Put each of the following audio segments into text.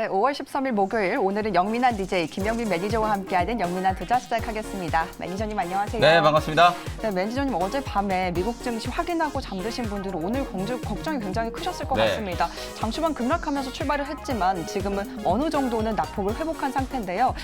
네, 5월 13일 목요일 오늘은 영민한 DJ 김영민 매니저와 함께하는 영민한 투자 시작하겠습니다. 매니저님 안녕하세요. 네, 반갑습니다. 네, 매니저님 어제 밤에 미국 증시 확인하고 잠드신 분들은 오늘 걱정이 굉장히 크셨을 것 네. 같습니다. 장초반 급락하면서 출발을 했지만 지금은 어느 정도는 낙폭을 회복한 상태인데요.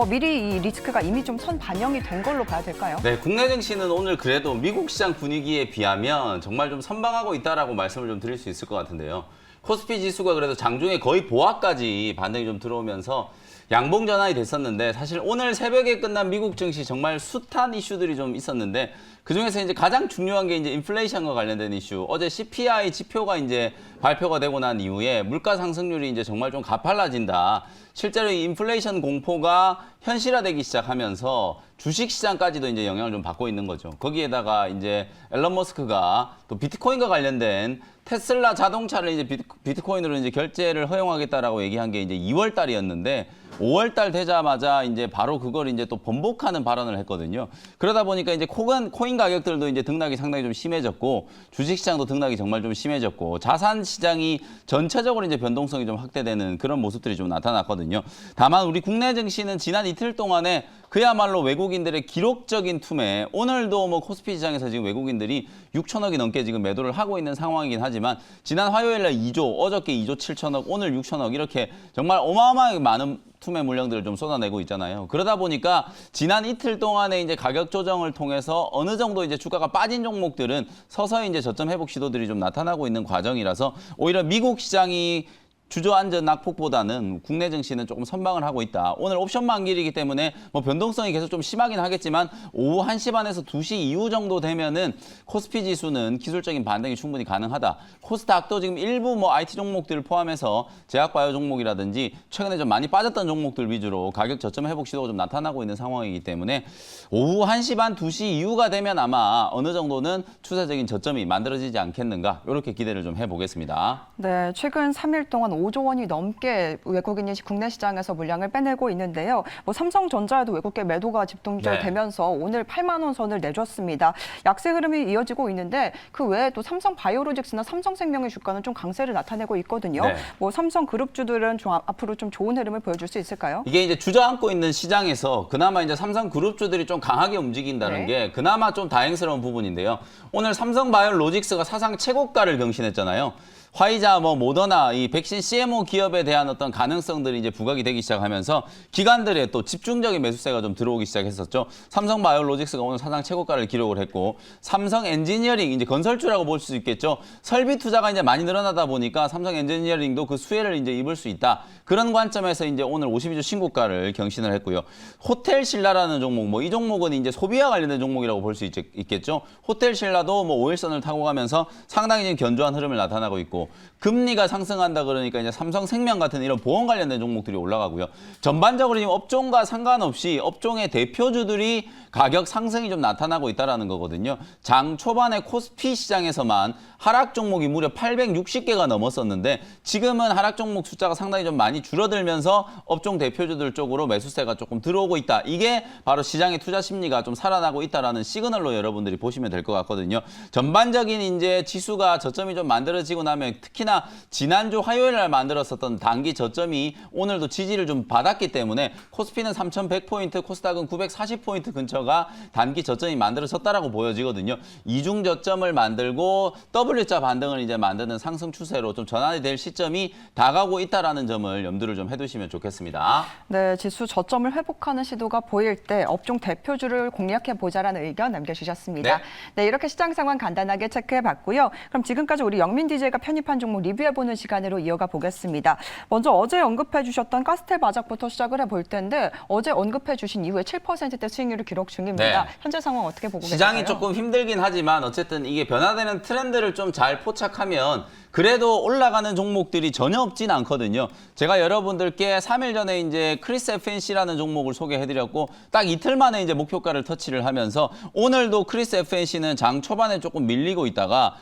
미리 이 리스크가 이미 좀 선 반영이 된 걸로 봐야 될까요? 네, 국내 증시는 오늘 그래도 미국 시장 분위기에 비하면 정말 좀 선방하고 있다라고 말씀을 좀 드릴 수 있을 것 같은데요. 코스피 지수가 그래도 장중에 거의 보합까지 반등이 좀 들어오면서 양봉 전환이 됐었는데 사실 오늘 새벽에 끝난 미국 증시 정말 숱한 이슈들이 좀 있었는데 그중에서 이제 가장 중요한 게 이제 인플레이션과 관련된 이슈. 어제 CPI 지표가 이제 발표가 되고 난 이후에 물가 상승률이 이제 정말 좀 가팔라진다. 실제로 이 인플레이션 공포가 현실화되기 시작하면서 주식 시장까지도 이제 영향을 좀 받고 있는 거죠. 거기에다가 이제 앨런 머스크가 또 비트코인과 관련된 테슬라 자동차를 이제 비트코인으로 이제 결제를 허용하겠다라고 얘기한 게 이제 2월 달이었는데 5월 달 되자마자 이제 바로 그걸 이제 또 번복하는 발언을 했거든요. 그러다 보니까 이제 코인 가격들도 이제 등락이 상당히 좀 심해졌고 주식 시장도 등락이 정말 좀 심해졌고 자산 시장이 전체적으로 이제 변동성이 좀 확대되는 그런 모습들이 좀 나타났거든요. 다만 우리 국내 증시는 지난 이틀 동안에 그야말로 외국인들의 기록적인 투매, 오늘도 뭐 코스피 시장에서 지금 외국인들이 6천억이 넘게 지금 매도를 하고 있는 상황이긴 하지만 지난 화요일 날 2조, 어저께 2조 7천억, 오늘 6천억 이렇게 정말 어마어마하게 많은 투매 물량들을 좀 쏟아내고 있잖아요. 그러다 보니까 지난 이틀 동안에 이제 가격 조정을 통해서 어느 정도 이제 주가가 빠진 종목들은 서서히 이제 저점 회복 시도들이 좀 나타나고 있는 과정이라서 오히려 미국 시장이 주저앉은 낙폭보다는 국내 증시는 조금 선방을 하고 있다. 오늘 옵션 만기이기 때문에 뭐 변동성이 계속 좀 심하긴 하겠지만 오후 1시 반에서 2시 이후 정도 되면은 코스피 지수는 기술적인 반등이 충분히 가능하다. 코스닥도 지금 일부 뭐 IT 종목들을 포함해서 제약바이오 종목이라든지 최근에 좀 많이 빠졌던 종목들 위주로 가격 저점 회복 시도가 좀 나타나고 있는 상황이기 때문에 오후 1시 반, 2시 이후가 되면 아마 어느 정도는 추세적인 저점이 만들어지지 않겠는가 이렇게 기대를 좀 해보겠습니다. 네, 최근 3일 동안 5조 원이 넘게 외국인이 국내 시장에서 물량을 빼내고 있는데요. 뭐 삼성전자에도 외국계 매도가 집중되면서 오늘 8만 원 선을 내줬습니다. 약세 흐름이 이어지고 있는데 그 외에 또 삼성바이오로직스나 삼성생명의 주가는 좀 강세를 나타내고 있거든요. 네. 뭐 삼성그룹주들은 좀 앞으로 좀 좋은 흐름을 보여줄 수 있을까요? 이게 이제 주저앉고 있는 시장에서 그나마 이제 삼성그룹주들이 좀 강하게 움직인다는 네. 게 그나마 좀 다행스러운 부분인데요. 오늘 삼성바이오로직스가 사상 최고가를 경신했잖아요. 화이자, 모더나, 이 백신 CMO 기업에 대한 어떤 가능성들이 이제 부각이 되기 시작하면서 기관들의 또 집중적인 매수세가 좀 들어오기 시작했었죠. 삼성바이오로직스가 오늘 사상 최고가를 기록을 했고, 삼성엔지니어링, 이제 건설주라고 볼 수 있겠죠. 설비 투자가 이제 많이 늘어나다 보니까 삼성엔지니어링도 그 수혜를 이제 입을 수 있다. 그런 관점에서 이제 오늘 52주 신고가를 경신을 했고요. 호텔신라라는 종목, 이 종목은 이제 소비와 관련된 종목이라고 볼 수 있겠죠. 호텔신라도 5일선을 타고 가면서 상당히 지금 견조한 흐름을 나타나고 있고, 금리가 상승한다 그러니까 이제 삼성생명 같은 이런 보험 관련된 종목들이 올라가고요. 전반적으로 지금 업종과 상관없이 업종의 대표주들이 가격 상승이 좀 나타나고 있다는 거거든요. 장 초반에 코스피 시장에서만 하락 종목이 무려 860개가 넘었었는데 지금은 하락 종목 숫자가 상당히 좀 많이 줄어들면서 업종 대표주들 쪽으로 매수세가 조금 들어오고 있다. 이게 바로 시장의 투자 심리가 좀 살아나고 있다는 시그널로 여러분들이 보시면 될 것 같거든요. 전반적인 이제 지수가 저점이 좀 만들어지고 나면 특히나 지난주 화요일 날 만들었었던 단기 저점이 오늘도 지지를 좀 받았기 때문에 코스피는 3,100포인트, 코스닥은 940포인트 근처가 단기 저점이 만들어졌다라고 보여지거든요. 이중 저점을 만들고 W자 반등을 이제 만드는 상승 추세로 좀 전환이 될 시점이 다가오고 있다라는 점을 염두를 좀 해두시면 좋겠습니다. 네, 지수 저점을 회복하는 시도가 보일 때 업종 대표주를 공략해 보자라는 의견 남겨주셨습니다. 네, 이렇게 시장 상황 간단하게 체크해봤고요. 그럼 지금까지 우리 영민 DJ가 편입한 종목 리뷰해보는 시간으로 이어가 보겠습니다. 먼저 어제 언급해주셨던 가스텔 바작부터 시작을 해볼 텐데 어제 언급해주신 이후에 7%대 수익률을 기록 중입니다. 네. 현재 상황 어떻게 보고 계세요? 시장이 조금 힘들긴 하지만 어쨌든 이게 변화되는 트렌드를 좀 잘 포착하면 그래도 올라가는 종목들이 전혀 없진 않거든요. 제가 여러분들께 3일 전에 이제 크리스 FNC라는 종목을 소개해드렸고 딱 이틀 만에 이제 목표가를 터치를 하면서 오늘도 크리스 FNC는 장 초반에 조금 밀리고 있다가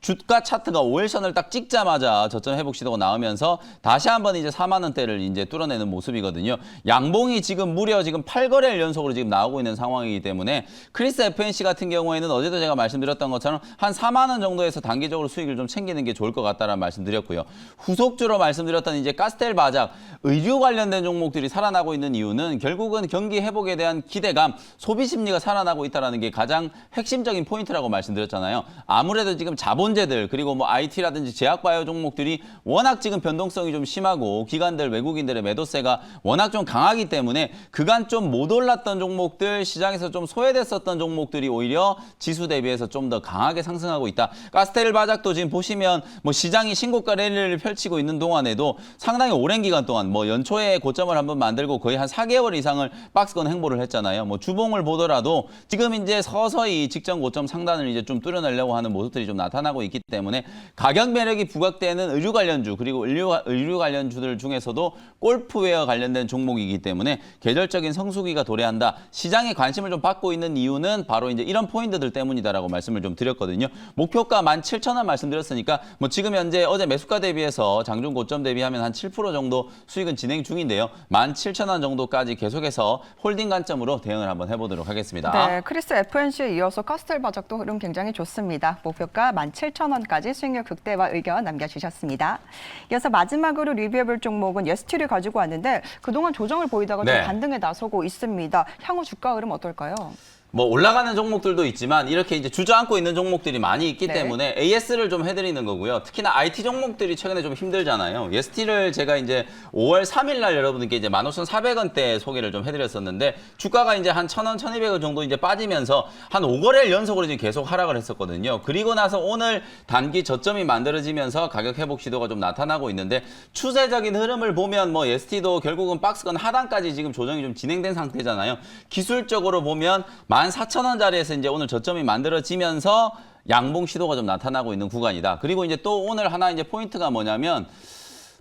주가 차트가 5일선을 딱 찍자마자 저점 회복 시도가 나오면서 다시 한번 이제 4만 원대를 이제 뚫어내는 모습이거든요. 양봉이 지금 무려 지금 8거래일 연속으로 지금 나오고 있는 상황이기 때문에 크리스 FNC 같은 경우에는 어제도 제가 말씀드렸던 것처럼 한 4만 원 정도에서 단기적으로 수익을 좀 챙기는 게 좋을 것 같다라는 말씀드렸고요. 후속주로 말씀드렸던 이제 가스텔 바작, 의류 관련된 종목들이 살아나고 있는 이유는 결국은 경기 회복에 대한 기대감, 소비 심리가 살아나고 있다는 게 가장 핵심적인 포인트라고 말씀드렸잖아요. 아무래도 지금 자본재들 그리고 뭐 IT라든지 제약바이오 종목들이 워낙 지금 변동성이 좀 심하고 기관들, 외국인들의 매도세가 워낙 좀 강하기 때문에 그간 좀 못 올랐던 종목들, 시장에서 좀 소외됐었던 종목들이 오히려 지수 대비해서 좀 더 강하게 상승하고 있다. 가스텔 바작도 지금 보시면 뭐 시장이 신고가 랠리를 펼치고 있는 동안에도 상당히 오랜 기간 동안 뭐 연초에 고점을 한번 만들고 거의 한 4개월 이상을 박스권 행보를 했잖아요. 뭐 주봉을 보더라도 지금 이제 서서히 직전 고점 상단을 이제 좀 뚫어내려고 하는 모습들이 좀 나타나고 있기 때문에 가격 매력이 부각되는 의류 관련주 그리고 의류 관련주들 중에서도 골프웨어 관련된 종목이기 때문에 계절적인 성수기가 도래한다. 시장에 관심을 좀 받고 있는 이유는 바로 이제 이런 포인트들 때문이다라고 말씀을 좀 드렸거든요. 목표가 17,000원 말씀드렸으니까 뭐 지금 현재 어제 매수가 대비해서 장중 고점 대비하면 한 7% 정도 수익은 진행 중인데요. 17,000원 정도까지 계속해서 홀딩 관점으로 대응을 한번 해보도록 하겠습니다. 네, 크리스 FNC에 이어서 카스텔 바작도 흐름 굉장히 좋습니다. 목표가 17,000원까지 수익률 극대화 의견 남겨주셨습니다. 이어서 마지막으로 리뷰해볼 종목은 예스티를 가지고 왔는데 그동안 조정을 보이다가 좀 반등에 나서고 있습니다. 향후 주가 흐름 어떨까요? 뭐 올라가는 종목들도 있지만 이렇게 이제 주저앉고 있는 종목들이 많이 있기 때문에 AS를 좀 해드리는 거고요. 특히나 IT 종목들이 최근에 좀 힘들잖아요. 예스티를 제가 이제 5월 3일 날 여러분들께 이제 15,400원대 소개를 좀 해드렸었는데 주가가 이제 한 1,000원, 1,200원 정도 이제 빠지면서 한 5거래일 연속으로 지금 계속 하락을 했었거든요. 그리고 나서 오늘 단기 저점이 만들어지면서 가격 회복 시도가 좀 나타나고 있는데 추세적인 흐름을 보면 뭐 예스티도 결국은 박스권 하단까지 지금 조정이 좀 진행된 상태잖아요. 기술적으로 보면 14,000원짜리에서 이제 오늘 저점이 만들어지면서 양봉 시도가 좀 나타나고 있는 구간이다. 그리고 이제 또 오늘 하나 이제 포인트가 뭐냐면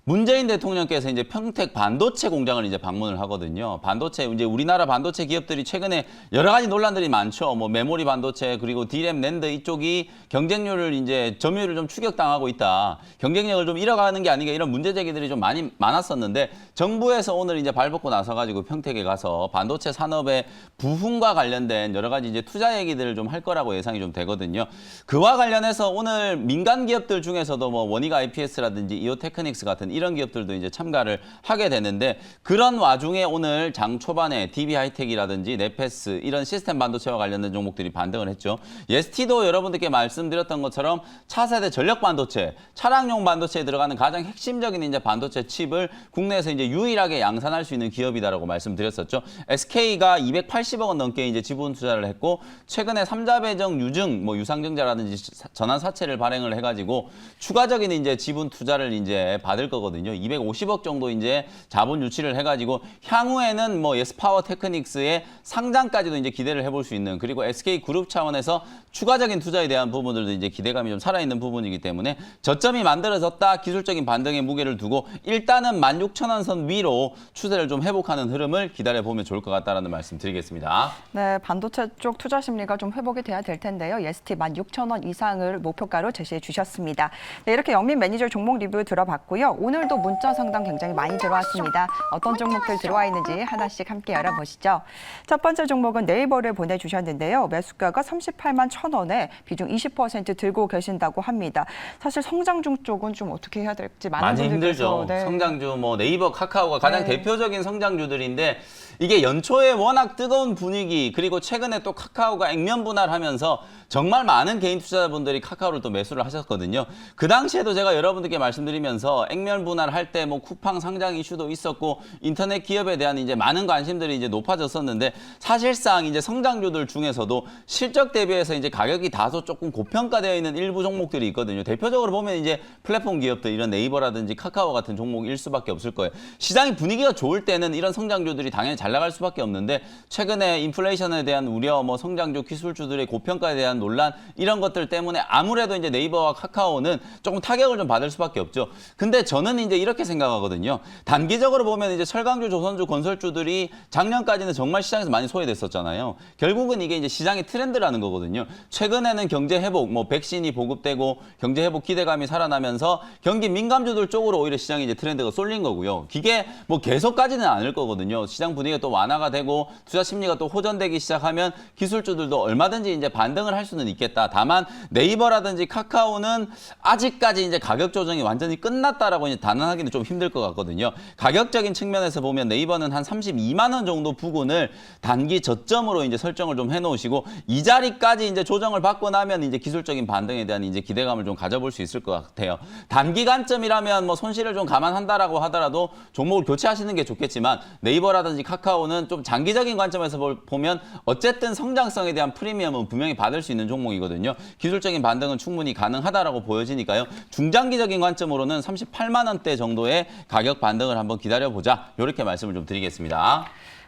문재인 대통령께서 이제 평택 반도체 공장을 이제 방문을 하거든요. 반도체, 이제 우리나라 반도체 기업들이 최근에 여러 가지 논란들이 많죠. 뭐 메모리 반도체, 그리고 D램, 낸드 이쪽이 경쟁률을 이제 점유율을 좀 추격당하고 있다. 경쟁력을 좀 잃어가는 게 아닌가 이런 문제 제기들이 좀 많았었는데 정부에서 오늘 이제 발벗고 나서가지고 평택에 가서 반도체 산업의 부흥과 관련된 여러 가지 이제 투자 얘기들을 좀 할 거라고 예상이 좀 되거든요. 그와 관련해서 오늘 민간 기업들 중에서도 뭐 원익 IPS라든지 이오테크닉스 같은 이런 기업들도 이제 참가를 하게 되는데 그런 와중에 오늘 장 초반에 DB하이텍이라든지 네페스 이런 시스템 반도체와 관련된 종목들이 반등을 했죠. 예스티도 여러분들께 말씀드렸던 것처럼 차세대 전력 반도체, 차량용 반도체에 들어가는 가장 핵심적인 이제 반도체 칩을 국내에서 이제 유일하게 양산할 수 있는 기업이다라고 말씀드렸었죠. SK가 280억 원 넘게 이제 지분 투자를 했고 최근에 3자 배정 유증, 뭐 유상증자라든지 전환 사채를 발행을 해가지고 추가적인 이제 지분 투자를 이제 받을 거거든요. 250억 정도 이제 자본 유치를 해가지고 향후에는 뭐 예스파워 테크닉스의 상장까지도 이제 기대를 해볼 수 있는 그리고 SK 그룹 차원에서 추가적인 투자에 대한 부분들도 이제 기대감이 좀 살아있는 부분이기 때문에 저점이 만들어졌다 기술적인 반등에 무게를 두고 일단은 16,000원 선 위로 추세를 좀 회복하는 흐름을 기다려보면 좋을 것 같다라는 말씀 드리겠습니다. 네, 반도체 쪽 투자 심리가 좀 회복이 돼야 될 텐데요. 예스티 16,000원 이상을 목표가로 제시해 주셨습니다. 네, 이렇게 영민 매니저 종목 리뷰 들어봤고요. 오늘도 문자 상담 굉장히 많이 들어왔습니다. 어떤 종목들 들어와 있는지 하나씩 함께 알아보시죠. 첫 번째 종목은 네이버를 보내주셨는데요. 매수가가 38만 1,000원에 비중 20% 들고 계신다고 합니다. 사실 성장중 쪽은 좀 어떻게 해야 될지 많이 힘들죠. 네. 성장주, 뭐 네이버, 카카오가 가장 대표적인 성장주들인데 이게 연초에 워낙 뜨거운 분위기 그리고 최근에 또 카카오가 액면 분할하면서 정말 많은 개인 투자자분들이 카카오를 또 매수를 하셨거든요. 그 당시에도 제가 여러분들께 말씀드리면서 액면 분할할 때 뭐 쿠팡 상장 이슈도 있었고 인터넷 기업에 대한 이제 많은 관심들이 이제 높아졌었는데 사실상 이제 성장주들 중에서도 실적 대비해서 이제 가격이 다소 조금 고평가되어 있는 일부 종목들이 있거든요. 대표적으로 보면 이제 플랫폼 기업들 이런 네이버라든지 카카오 같은 종목일 수밖에 없을 거예요. 시장이 분위기가 좋을 때는 이런 성장주들이 당연히 잘 나갈 수밖에 없는데 최근에 인플레이션에 대한 우려, 뭐 성장주 기술주들의 고평가에 대한 논란 이런 것들 때문에 아무래도 이제 네이버와 카카오는 조금 타격을 좀 받을 수밖에 없죠. 근데 저는 저는 이제 이렇게 생각하거든요. 단기적으로 보면 이제 철강주, 조선주, 건설주들이 작년까지는 정말 시장에서 많이 소외됐었잖아요. 결국은 이게 이제 시장의 트렌드라는 거거든요. 최근에는 경제 회복, 뭐 백신이 보급되고 경제 회복 기대감이 살아나면서 경기 민감주들 쪽으로 오히려 시장이 이제 트렌드가 쏠린 거고요. 이게 뭐 계속 가지는 않을 거거든요. 시장 분위기가 또 완화가 되고 투자 심리가 또 호전되기 시작하면 기술주들도 얼마든지 이제 반등을 할 수는 있겠다. 다만 네이버라든지 카카오는 아직까지 이제 가격 조정이 완전히 끝났다라고 이제 단언하기는 좀 힘들 것 같거든요. 가격적인 측면에서 보면 네이버는 한 32만 원 정도 부근을 단기 저점으로 이제 설정을 좀 해놓으시고 이 자리까지 이제 조정을 받고 나면 이제 기술적인 반등에 대한 이제 기대감을 좀 가져볼 수 있을 것 같아요. 단기 관점이라면 뭐 손실을 좀 감안한다라고 하더라도 종목을 교체하시는 게 좋겠지만 네이버라든지 카카오는 좀 장기적인 관점에서 보면 어쨌든 성장성에 대한 프리미엄은 분명히 받을 수 있는 종목이거든요. 기술적인 반등은 충분히 가능하다라고 보여지니까요. 중장기적인 관점으로는 38만 원대 정도의 가격 반등을 한번 기다려보자. 이렇게 말씀을 좀 드리겠습니다.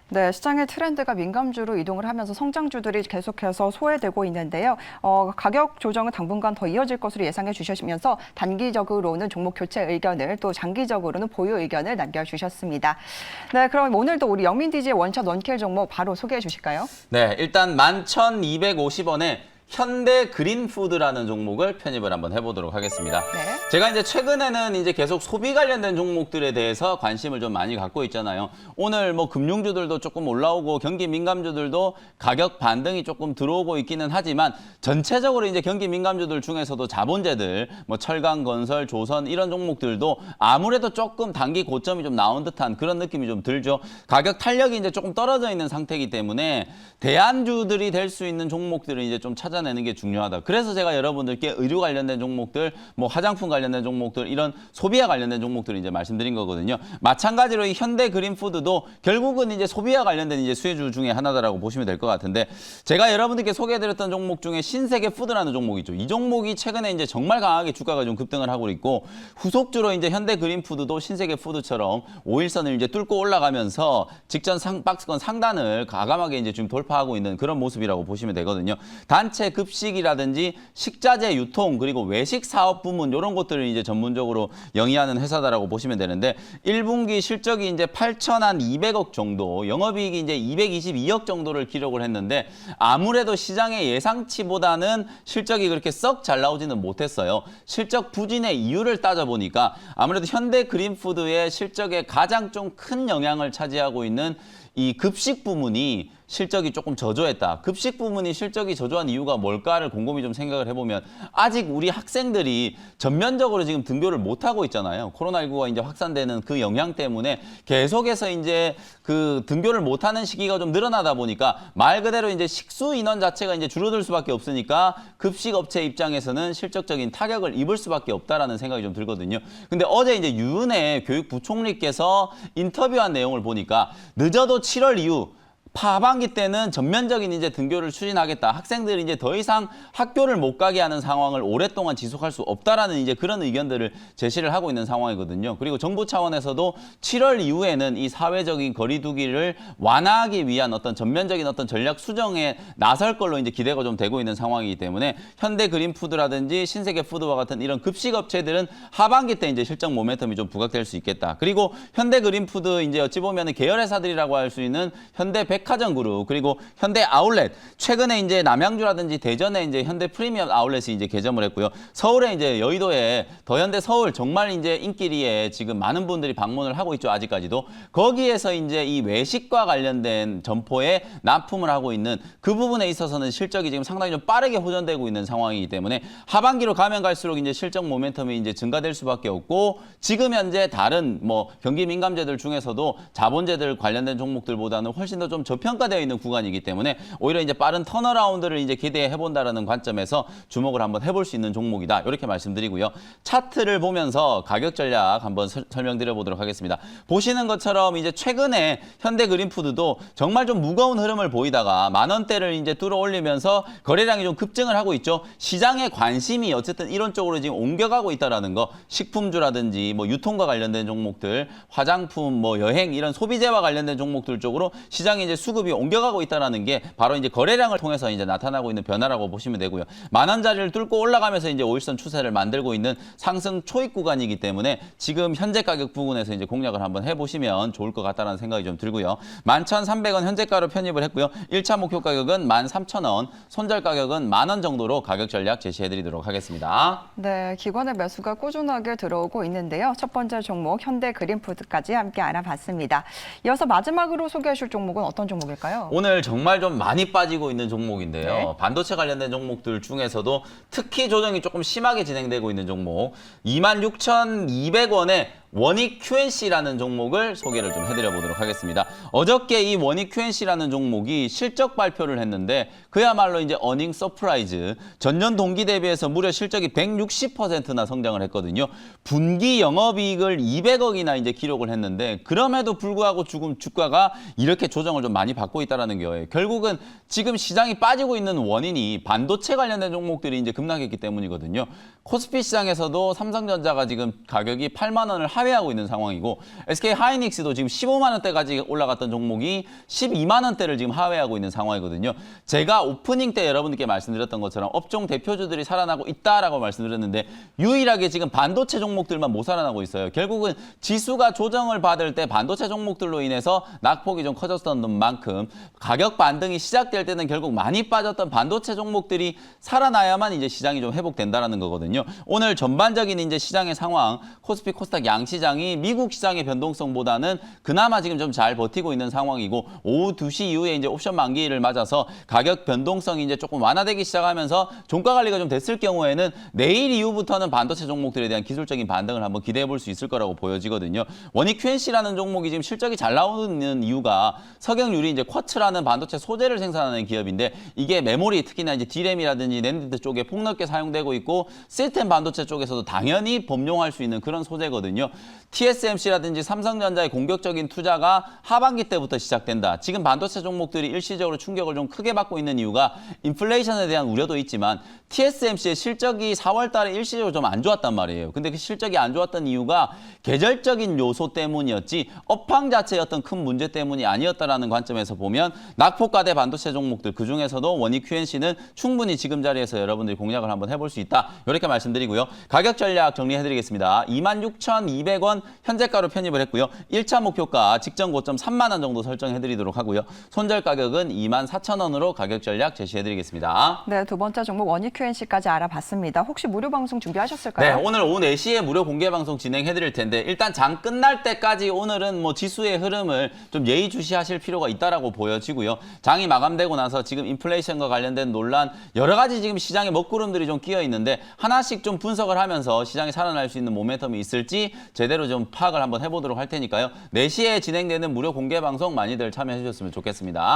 네, 시장의 트렌드가 민감주로 이동을 하면서 성장주들이 계속해서 소외되고 있는데요. 가격 조정은 당분간 더 이어질 것으로 예상해 주시면서 단기적으로는 종목 교체 의견을 또 장기적으로는 보유 의견을 남겨주셨습니다. 네, 그럼 오늘도 우리 영민 DJ의 원샷 원킬 종목 바로 소개해 주실까요? 네, 일단 11,250원에 현대 그린푸드라는 종목을 편입을 한번 해보도록 하겠습니다. 네. 제가 이제 최근에는 이제 계속 소비 관련된 종목들에 대해서 관심을 좀 많이 갖고 있잖아요. 오늘 뭐 금융주들도 조금 올라오고 경기 민감주들도 가격 반등이 조금 들어오고 있기는 하지만 전체적으로 이제 경기 민감주들 중에서도 자본재들, 뭐 철강, 건설, 조선 이런 종목들도 아무래도 조금 단기 고점이 좀 나온 듯한 그런 느낌이 좀 들죠. 가격 탄력이 이제 조금 떨어져 있는 상태이기 때문에 대안주들이 될 수 있는 종목들을 이제 좀 찾아내는 게 중요하다. 그래서 제가 여러분들께 의류 관련된 종목들, 뭐 화장품 관련된 종목들, 이런 소비와 관련된 종목들을 이제 말씀드린 거거든요. 마찬가지로 이 현대 그린푸드도 결국은 이제 소비와 관련된 이제 수혜주 중에 하나다라고 보시면 될 것 같은데 제가 여러분들께 소개해드렸던 종목 중에 신세계 푸드라는 종목이 있죠. 이 종목이 최근에 이제 정말 강하게 주가가 좀 급등을 하고 있고 후속주로 이제 현대 그린푸드도 신세계 푸드처럼 5일선을 이제 뚫고 올라가면서 직전 박스권 상단을 과감하게 이제 지금 돌파하고 있는 그런 모습이라고 보시면 되거든요. 단체 급식이라든지 식자재 유통 그리고 외식 사업 부문 이런 것들을 이제 전문적으로 영위하는 회사다라고 보시면 되는데 1분기 실적이 이제 8,200억 정도, 영업이익이 이제 222억 정도를 기록을 했는데 아무래도 시장의 예상치보다는 실적이 그렇게 썩 잘 나오지는 못했어요. 실적 부진의 이유를 따져보니까 아무래도 현대 그린푸드의 실적에 가장 좀 큰 영향을 차지하고 있는 이 급식 부문이 실적이 조금 저조했다. 급식 부문이 실적이 저조한 이유가 뭘까를 곰곰이 좀 생각을 해보면 아직 우리 학생들이 전면적으로 지금 등교를 못하고 있잖아요. 코로나19가 이제 확산되는 그 영향 때문에 계속해서 이제 그 등교를 못하는 시기가 좀 늘어나다 보니까 말 그대로 이제 식수 인원 자체가 이제 줄어들 수밖에 없으니까 급식 업체 입장에서는 실적적인 타격을 입을 수밖에 없다라는 생각이 좀 들거든요. 근데 어제 이제 유은혜 교육부총리께서 인터뷰한 내용을 보니까 늦어도 7월 이후 하반기 때는 전면적인 이제 등교를 추진하겠다. 학생들이 이제 더 이상 학교를 못 가게 하는 상황을 오랫동안 지속할 수 없다라는 이제 그런 의견들을 제시를 하고 있는 상황이거든요. 그리고 정부 차원에서도 7월 이후에는 이 사회적인 거리두기를 완화하기 위한 어떤 전면적인 어떤 전략 수정에 나설 걸로 이제 기대가 좀 되고 있는 상황이기 때문에 현대 그린푸드라든지 신세계 푸드와 같은 이런 급식 업체들은 하반기 때 이제 실적 모멘텀이 좀 부각될 수 있겠다. 그리고 현대 그린푸드 이제 어찌 보면은 계열 회사들이라고 할 수 있는 현대 백화점그룹 그리고 현대 아울렛 최근에 이제 남양주라든지 대전에 이제 현대 프리미엄 아울렛이 이제 개점을 했고요. 서울에 이제 여의도에 더현대 서울 정말 이제 인기리에 지금 많은 분들이 방문을 하고 있죠. 아직까지도 거기에서 이제 이 외식과 관련된 점포에 납품을 하고 있는 그 부분에 있어서는 실적이 지금 상당히 좀 빠르게 호전되고 있는 상황이기 때문에 하반기로 가면 갈수록 이제 실적 모멘텀이 이제 증가될 수밖에 없고 지금 현재 다른 뭐 경기 민감재들 중에서도 자본재들 관련된 종목들보다는 훨씬 더 좀 저평가되어 있는 구간이기 때문에 오히려 이제 빠른 턴어라운드를 이제 기대해 본다라는 관점에서 주목을 한번 해볼 수 있는 종목이다. 이렇게 말씀드리고요. 차트를 보면서 가격 전략 한번 설명드려 보도록 하겠습니다. 보시는 것처럼 이제 최근에 현대 그린푸드도 정말 좀 무거운 흐름을 보이다가 만 원대를 이제 뚫어 올리면서 거래량이 좀 급증을 하고 있죠. 시장의 관심이 어쨌든 이런 쪽으로 지금 옮겨가고 있다라는 거. 식품주라든지 뭐 유통과 관련된 종목들, 화장품, 뭐 여행 이런 소비재와 관련된 종목들 쪽으로 시장이 이제 수급이 옮겨가고 있다는 게 바로 이제 거래량을 통해서 이제 나타나고 있는 변화라고 보시면 되고요. 10,000원자리를 뚫고 올라가면서 이제 5일선 추세를 만들고 있는 상승 초입 구간이기 때문에 지금 현재 가격 부분에서 이제 공략을 한번 해보시면 좋을 것 같다는 생각이 좀 들고요. 11,300원 현재가로 편입을 했고요. 1차 목표 가격은 13,000원, 손절 가격은 10,000원 정도로 가격 전략 제시해드리도록 하겠습니다. 네, 기관의 매수가 꾸준하게 들어오고 있는데요. 첫 번째 종목 현대 그린푸드까지 함께 알아봤습니다. 이어서 마지막으로 소개해 주실 종목은 어떤 종목일까요? 오늘 정말 좀 많이 빠지고 있는 종목인데요. 네. 반도체 관련된 종목들 중에서도 특히 조정이 조금 심하게 진행되고 있는 종목 26,200원에 원익 QNC라는 종목을 소개를 좀 해드려 보도록 하겠습니다. 어저께 이 원익 QNC라는 종목이 실적 발표를 했는데 그야말로 이제 어닝 서프라이즈 전년 동기 대비해서 무려 실적이 160%나 성장을 했거든요. 분기 영업이익을 200억이나 이제 기록을 했는데 그럼에도 불구하고 지금 주가가 이렇게 조정을 좀 많이 받고 있다라는 거예요. 결국은 지금 시장이 빠지고 있는 원인이 반도체 관련된 종목들이 이제 급락했기 때문이거든요. 코스피 시장에서도 삼성전자가 지금 가격이 8만 원을 하회하고 있는 상황이고 SK 하이닉스도 지금 15만 원대까지 올라갔던 종목이 12만 원대를 지금 하회하고 있는 상황이거든요. 제가 오프닝 때 여러분들께 말씀드렸던 것처럼 업종 대표주들이 살아나고 있다라고 말씀드렸는데 유일하게 지금 반도체 종목들만 못 살아나고 있어요. 결국은 지수가 조정을 받을 때 반도체 종목들로 인해서 낙폭이 좀 커졌던 만큼 가격 반등이 시작될 때는 결국 많이 빠졌던 반도체 종목들이 살아나야만 이제 시장이 좀 회복된다라는 거거든요. 오늘 전반적인 이제 시장의 상황, 코스피 코스닥 양시장이 미국 시장의 변동성보다는 그나마 지금 좀 잘 버티고 있는 상황이고 오후 2시 이후에 이제 옵션 만기를 맞아서 가격 변동성이 이제 조금 완화되기 시작하면서 종가 관리가 좀 됐을 경우에는 내일 이후부터는 반도체 종목들에 대한 기술적인 반등을 한번 기대해 볼 수 있을 거라고 보여지거든요. 원익 QNC라는 종목이 지금 실적이 잘 나오는 이유가 석영유리 이제 쿼츠라는 반도체 소재를 생산하는 기업인데 이게 메모리 특히나 이제 D램이라든지 낸드 쪽에 폭넓게 사용되고 있고 시스템 반도체 쪽에서도 당연히 범용할 수 있는 그런 소재거든요. TSMC라든지 삼성전자의 공격적인 투자가 하반기 때부터 시작된다. 지금 반도체 종목들이 일시적으로 충격을 좀 크게 받고 있는 이유가 인플레이션에 대한 우려도 있지만 TSMC의 실적이 4월 달에 일시적으로 좀 안 좋았단 말이에요. 근데 그 실적이 안 좋았던 이유가 계절적인 요소 때문이었지 업황 자체의 어떤 큰 문제 때문이 아니었다라는 관점에서 보면 낙폭과대 반도체 종목들 그중에서도 원익 QNC는 충분히 지금 자리에서 여러분들이 공략을 한번 해볼 수 있다. 이렇게 말씀드리고요. 가격 전략 정리해드리겠습니다. 26,200원 현재가로 편입을 했고요. 1차 목표가 직전 고점 3만 원 정도 설정해드리도록 하고요. 손절 가격은 24,000원으로 가격 전략 제시해드리겠습니다. 네, 두 번째 종목 원익 QNC까지 알아봤습니다. 혹시 무료 방송 준비하셨을까요? 네, 오늘 오후 4시에 무료 공개 방송 진행해드릴 텐데 일단 장 끝날 때까지 오늘은 뭐 지수의 흐름을 좀 예의주시하실 필요가 있다라고 보여지고요. 장이 마감되고 나서 지금 인플레이션과 관련된 논란 여러 가지 지금 시장에 먹구름들이 좀 끼어 있는데 하나씩 좀 분석을 하면서 시장이 살아날 수 있는 모멘텀이 있을지 제대로 좀 파악을 한번 해보도록 할 테니까요. 4시에 진행되는 무료 공개 방송 많이들 참여해 주셨으면 좋겠습니다.